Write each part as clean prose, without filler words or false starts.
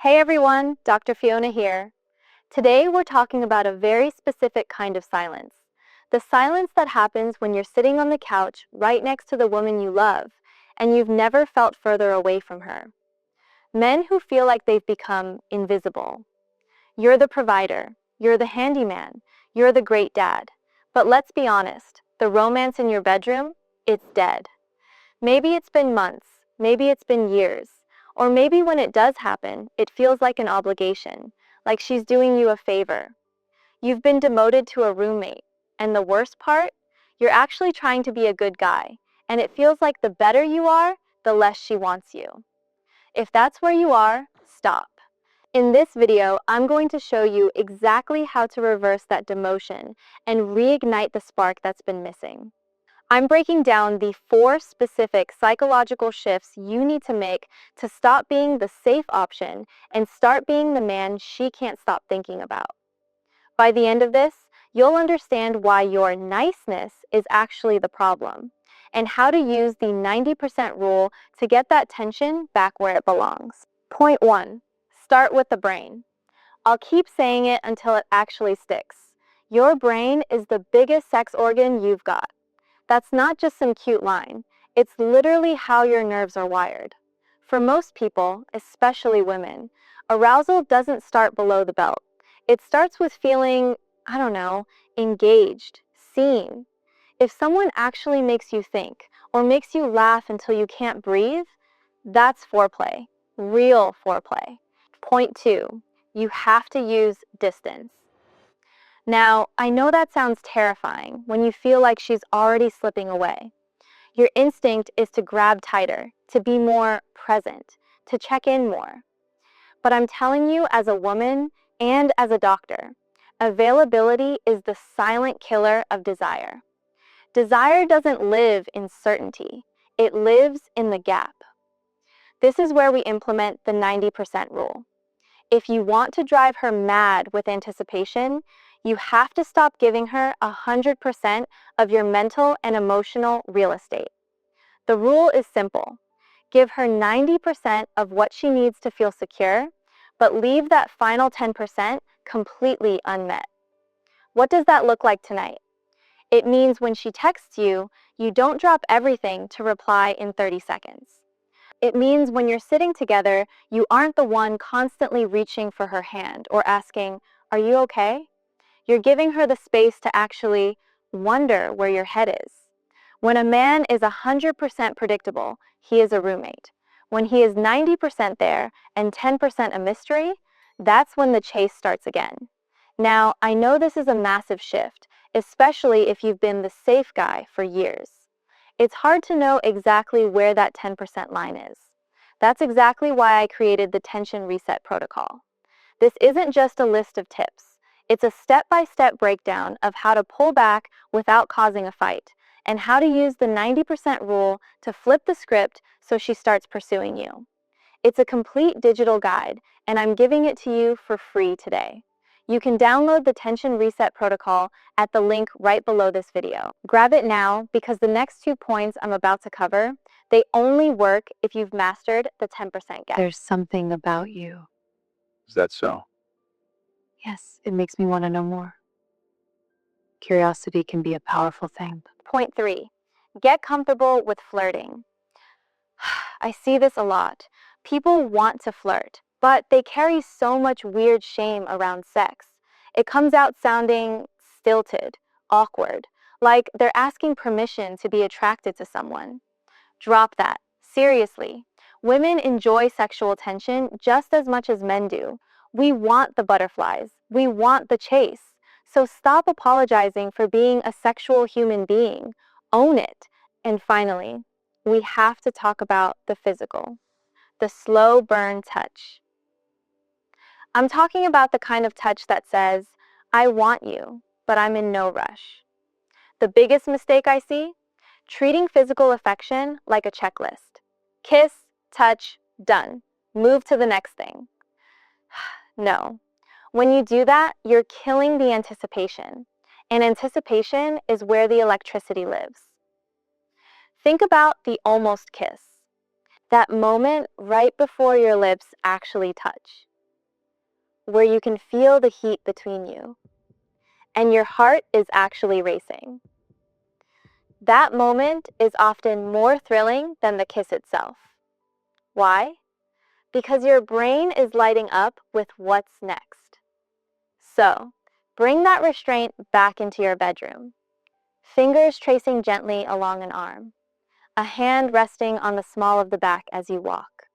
Hey everyone, Dr. Fiona here. Today we're talking about a very specific kind of silence. The silence that happens when you're sitting on the couch right next to the woman you love and you've never felt further away from her. Men who feel like they've become invisible. You're the provider, you're the handyman, you're the great dad. But let's be honest, the romance in your bedroom, it's dead. Maybe it's been months, maybe it's been years, or maybe when it does happen, it feels like an obligation, like she's doing you a favor. You've been demoted to a roommate, and the worst part? You're actually trying to be a good guy, and it feels like the better you are, the less she wants you. If that's where you are, stop. In this video, I'm going to show you exactly how to reverse that demotion and reignite the spark that's been missing. I'm breaking down the 4 specific psychological shifts you need to make to stop being the safe option and start being the man she can't stop thinking about. By the end of this, you'll understand why your niceness is actually the problem and how to use the 90% rule to get that tension back where it belongs. Point 1. Start with the brain. I'll keep saying it until it actually sticks. Your brain is the biggest sex organ you've got. That's not just some cute line. It's literally how your nerves are wired. For most people, especially women, arousal doesn't start below the belt. It starts with feeling, engaged, seen. If someone actually makes you think or makes you laugh until you can't breathe, that's foreplay, real foreplay. Point 2, you have to use distance. Now, I know that sounds terrifying when you feel like she's already slipping away. Your instinct is to grab tighter, to be more present, to check in more. But I'm telling you, as a woman and as a doctor, availability is the silent killer of desire. Desire doesn't live in certainty. It lives in the gap. This is where we implement the 90% rule. If you want to drive her mad with anticipation, you have to stop giving her 100% of your mental and emotional real estate. The rule is simple. Give her 90% of what she needs to feel secure, but leave that final 10% completely unmet. What does that look like tonight? It means when she texts you, you don't drop everything to reply in 30 seconds. It means when you're sitting together, you aren't the one constantly reaching for her hand or asking, "Are you okay?" You're giving her the space to actually wonder where your head is. When a man is 100% predictable, he is a roommate. When he is 90% there and 10% a mystery, that's when the chase starts again. Now, I know this is a massive shift, especially if you've been the safe guy for years. It's hard to know exactly where that 10% line is. That's exactly why I created the tension reset protocol. This isn't just a list of tips. It's a step-by-step breakdown of how to pull back without causing a fight, and how to use the 90% rule to flip the script so she starts pursuing you. It's a complete digital guide, and I'm giving it to you for free today. You can download the Tension Reset Protocol at the link right below this video. Grab it now because the next 2 points I'm about to cover, they only work if you've mastered the 10% gap. There's something about you. Is that so? Yes, it makes me want to know more. Curiosity can be a powerful thing. Point 3, get comfortable with flirting. I see this a lot. People want to flirt, but they carry so much weird shame around sex. It comes out sounding stilted, awkward, like they're asking permission to be attracted to someone. Drop that. Seriously. Women enjoy sexual tension just as much as men do. We want the butterflies. We want the chase. So stop apologizing for being a sexual human being. Own it. And finally, we have to talk about the physical, the slow burn touch. I'm talking about the kind of touch that says, "I want you, but I'm in no rush." The biggest mistake I see? Treating physical affection like a checklist. Kiss, touch, done. Move to the next thing. No. When you do that, you're killing the anticipation. And anticipation is where the electricity lives. Think about the almost kiss. That moment right before your lips actually touch. where you can feel the heat between you, and your heart is actually racing. That moment is often more thrilling than the kiss itself. Why? Because your brain is lighting up with what's next. So, bring that restraint back into your bedroom. Fingers tracing gently along an arm, a hand resting on the small of the back as you walk.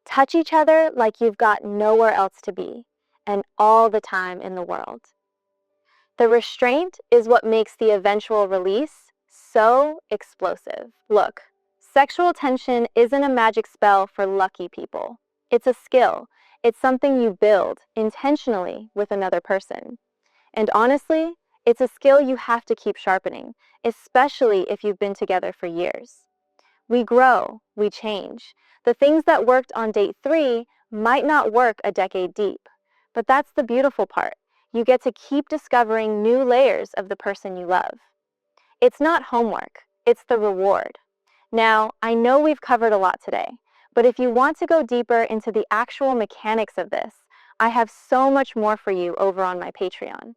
Touch each other like you've got nowhere else to be, and all the time in the world. The restraint is what makes the eventual release so explosive. Look, sexual tension isn't a magic spell for lucky people. It's a skill. It's something you build intentionally with another person. And honestly, it's a skill you have to keep sharpening, especially if you've been together for years. We grow, we change. The things that worked on date 3 might not work a decade deep. But that's the beautiful part. You get to keep discovering new layers of the person you love. It's not homework, it's the reward. Now, I know we've covered a lot today, but if you want to go deeper into the actual mechanics of this, I have so much more for you over on my Patreon.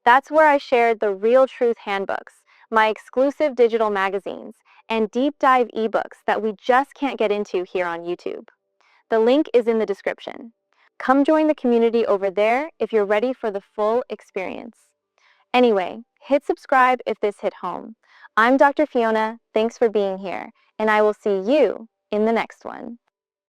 That's where I shared the Real Truth handbooks, my exclusive digital magazines, and deep dive ebooks that we just can't get into here on YouTube. The link is in the description. Come join the community over there if you're ready for the full experience. Anyway, hit subscribe if this hit home. I'm Dr. Fiona, thanks for being here, and I will see you in the next one.